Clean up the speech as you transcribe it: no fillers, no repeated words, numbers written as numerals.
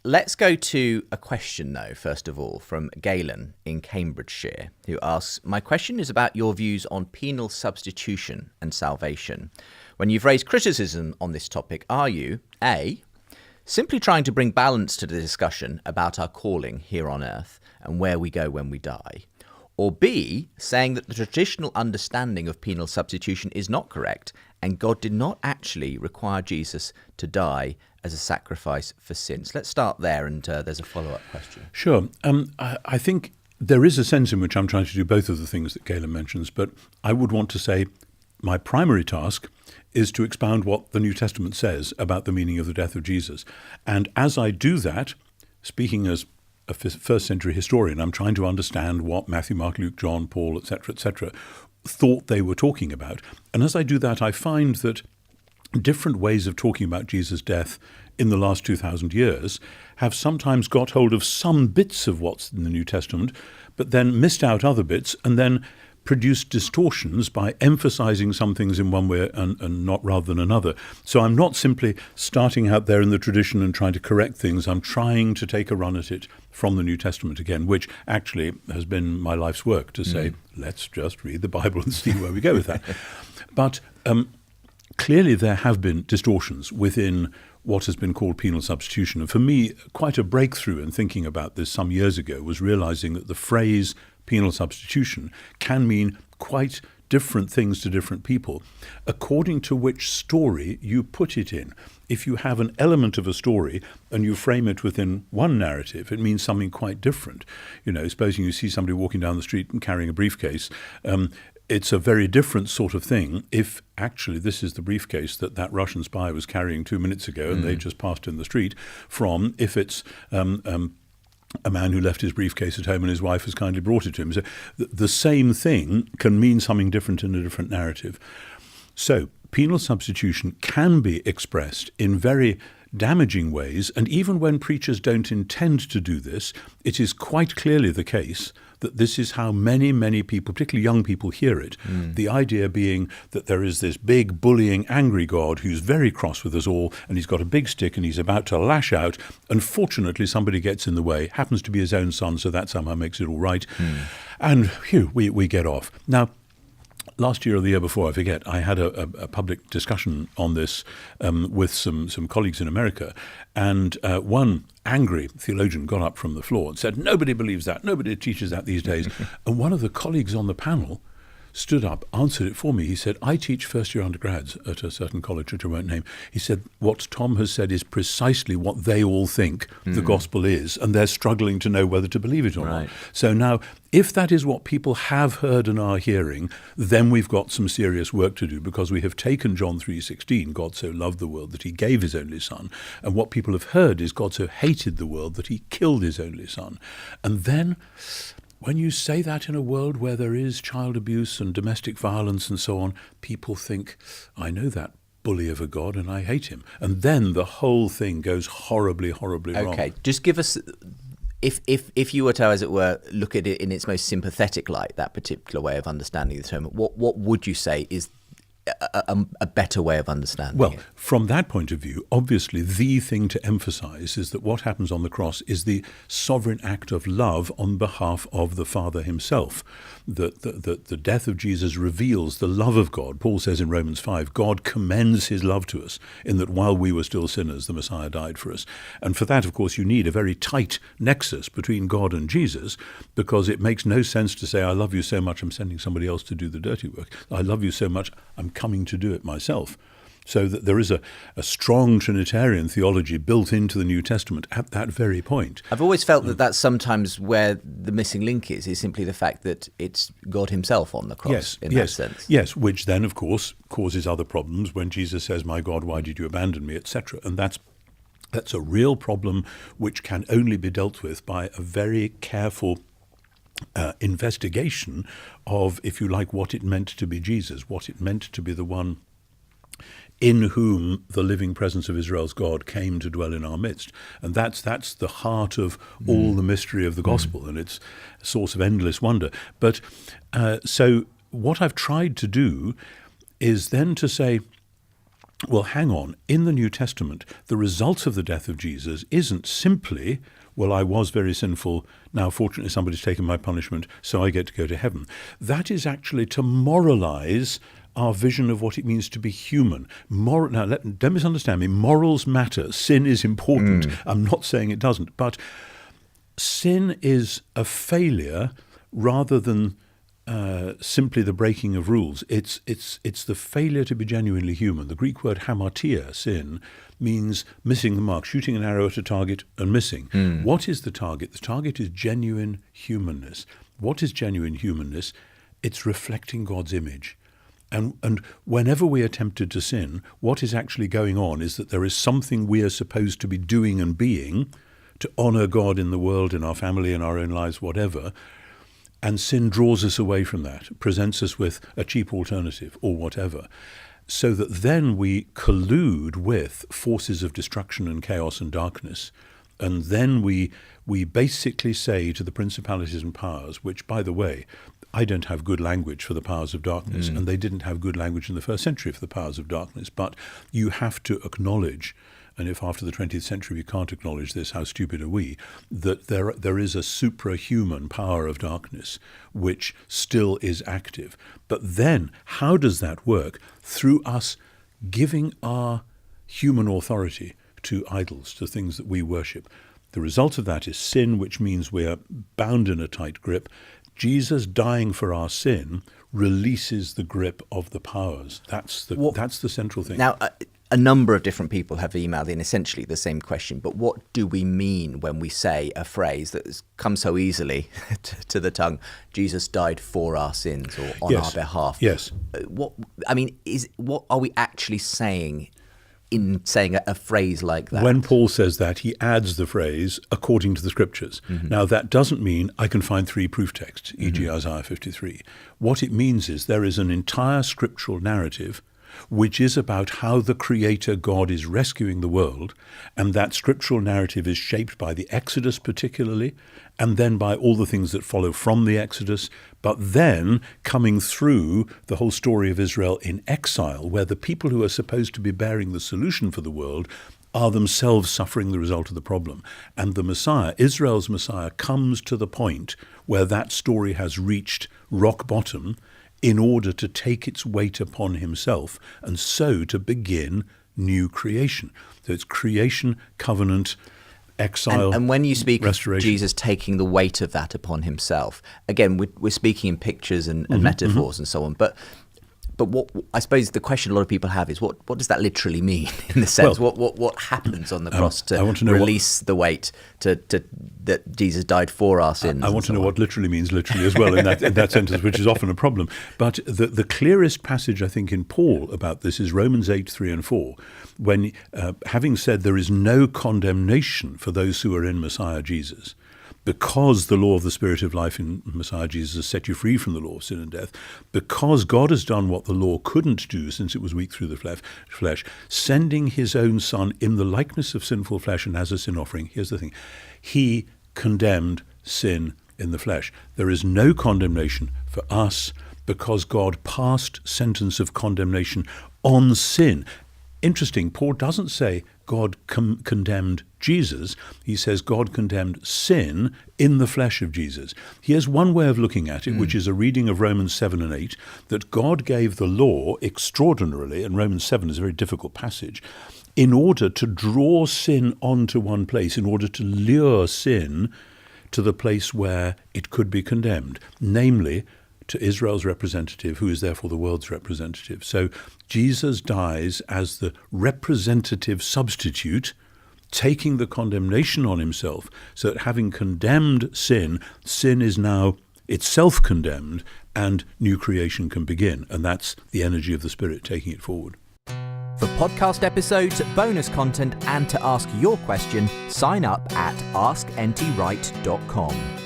Let's go to a question, though, first of all, from Galen in Cambridgeshire, who asks, my question is about your views on penal substitution and salvation. When you've raised criticism on this topic, are you, A, simply trying to bring balance to the discussion about our calling here on earth and where we go when we die? Or B, saying that the traditional understanding of penal substitution is not correct and God did not actually require Jesus to die as a sacrifice for sins? Let's start there, and there's a follow-up question. Sure. I think there is a sense in which I'm trying to do both of the things that Galen mentions, but I would want to say my primary task is to expound what the New Testament says about the meaning of the death of Jesus. And as I do that, speaking as a first century historian, I'm trying to understand what Matthew, Mark, Luke, John, Paul, etc., thought they were talking about. And as I do that, I find that different ways of talking about Jesus' death in the last 2,000 years have sometimes got hold of some bits of what's in the New Testament, but then missed out other bits and then produced distortions by emphasizing some things in one way and not rather than another. So I'm not simply starting out there in the tradition and trying to correct things. I'm trying to take a run at it from the New Testament again, which actually has been my life's work, to say, let's just read the Bible and see where we go with that. But clearly there have been distortions within what has been called penal substitution. And for me, quite a breakthrough in thinking about this some years ago was realizing that the phrase penal substitution can mean quite different things to different people, according to which story you put it in. If you have an element of a story and you frame it within one narrative, it means something quite different. Supposing you see somebody walking down the street and carrying a briefcase, it's a very different sort of thing if actually this is the briefcase that Russian spy was carrying 2 minutes ago and they just passed in the street, from if it's a man who left his briefcase at home and his wife has kindly brought it to him. So the same thing can mean something different in a different narrative. So penal substitution can be expressed in very damaging ways, and even when preachers don't intend to do this, it is quite clearly the case that this is how many, many people, particularly young people, hear it. The idea being that there is this big, bullying, angry God who's very cross with us all, and he's got a big stick and he's about to lash out, and fortunately somebody gets in the way, happens to be his own son, so that somehow makes it all right. And phew, we get off. Now, last year or the year before, I forget, I had a public discussion on this with some colleagues in America, and one angry theologian got up from the floor and said, nobody believes that, nobody teaches that these days. And one of the colleagues on the panel stood up, answered it for me. He said, I teach first-year undergrads at a certain college, which I won't name. He said, what Tom has said is precisely what they all think the gospel is, and they're struggling to know whether to believe it or not. So now, if that is what people have heard and are hearing, then we've got some serious work to do, because we have taken John 3:16, God so loved the world that he gave his only son, and what people have heard is God so hated the world that he killed his only son. And then when you say that in a world where there is child abuse and domestic violence and so on, people think, I know that bully of a God and I hate him. And then the whole thing goes horribly, horribly wrong. Okay, just give us, if you were to, as it were, look at it in its most sympathetic light, that particular way of understanding the term, what would you say is a better way of understanding it? From that point of view, obviously the thing to emphasize is that what happens on the cross is the sovereign act of love on behalf of the Father himself. The death of Jesus reveals the love of God. Paul says in Romans 5, God commends his love to us in that while we were still sinners, the Messiah died for us. And for that, of course, you need a very tight nexus between God and Jesus, because it makes no sense to say, I love you so much, I'm sending somebody else to do the dirty work. I love you so much, I'm coming to do it myself. So that there is a strong Trinitarian theology built into the New Testament at that very point. I've always felt that that's sometimes where the missing link is simply the fact that it's God himself on the cross that sense. Yes, which then, of course, causes other problems when Jesus says, my God, why did you abandon me, etc. And that's a real problem which can only be dealt with by a very careful investigation of, if you like, what it meant to be Jesus, what it meant to be the one in whom the living presence of Israel's God came to dwell in our midst. And that's the heart of all the mystery of the gospel, and it's a source of endless wonder. But so what I've tried to do is then to say, well, hang on. In the New Testament, the result of the death of Jesus isn't simply, well, I was very sinful, now fortunately somebody's taken my punishment, so I get to go to heaven. That is actually to moralize our vision of what it means to be human. Now, don't misunderstand me. Morals matter. Sin is important. I'm not saying it doesn't. But sin is a failure rather than simply the breaking of rules. It's the failure to be genuinely human. The Greek word hamartia, sin, means missing the mark, shooting an arrow at a target and missing. What is the target? The target is genuine humanness. What is genuine humanness? It's reflecting God's image. And whenever we are tempted to sin, what is actually going on is that there is something we are supposed to be doing and being to honor God in the world, in our family, in our own lives, whatever. And sin draws us away from that, presents us with a cheap alternative or whatever. So that then we collude with forces of destruction and chaos and darkness. And then we basically say to the principalities and powers, which, by the way, I don't have good language for the powers of darkness, and they didn't have good language in the first century for the powers of darkness. But you have to acknowledge, and if after the 20th century we can't acknowledge this, how stupid are we, that there is a suprahuman power of darkness which still is active. But then, how does that work? Through us giving our human authority to idols, to things that we worship. The result of that is sin, which means we are bound in a tight grip. Jesus dying for our sin releases the grip of the powers. That's the central thing. Now, a number of different people have emailed in essentially the same question, but what do we mean when we say a phrase that has come so easily to the tongue, Jesus died for our sins or on our behalf? Yes. What are we actually saying in saying a phrase like that? When Paul says that, he adds the phrase, according to the scriptures. Now, that doesn't mean I can find 3 proof texts, e.g. Isaiah 53. What it means is there is an entire scriptural narrative which is about how the Creator God is rescuing the world, and that scriptural narrative is shaped by the Exodus particularly, and then by all the things that follow from the Exodus, but then coming through the whole story of Israel in exile, where the people who are supposed to be bearing the solution for the world are themselves suffering the result of the problem. And the Messiah, Israel's Messiah, comes to the point where that story has reached rock bottom in order to take its weight upon himself and so to begin new creation. So it's creation, covenant, exile, and when you speak restoration. Of Jesus taking the weight of that upon himself, again, we're speaking in pictures and metaphors and so on, but what I suppose the question a lot of people have is what does that literally mean in the sense? Well, what happens on the cross to release the weight to that Jesus died for our sins? I want to know what literally means literally as well in that sentence, which is often a problem. But the clearest passage I think in Paul about this is Romans 8:3 and 4, when having said there is no condemnation for those who are in Messiah Jesus, because the law of the Spirit of life in Messiah Jesus has set you free from the law of sin and death, because God has done what the law couldn't do since it was weak through the flesh, sending his own Son in the likeness of sinful flesh and as a sin offering. Here's the thing. He condemned sin in the flesh. There is no condemnation for us because God passed sentence of condemnation on sin. Interesting, Paul doesn't say God condemned Jesus. He says God condemned sin in the flesh of Jesus. Here's one way of looking at it, which is a reading of Romans 7 and 8, that God gave the law extraordinarily, and Romans 7 is a very difficult passage, in order to draw sin onto one place, in order to lure sin to the place where it could be condemned, namely to Israel's representative, who is therefore the world's representative. So Jesus dies as the representative substitute, taking the condemnation on himself, so that having condemned sin, sin is now itself condemned, and new creation can begin. And that's the energy of the Spirit taking it forward. For podcast episodes, bonus content, and to ask your question, sign up at askntwright.com.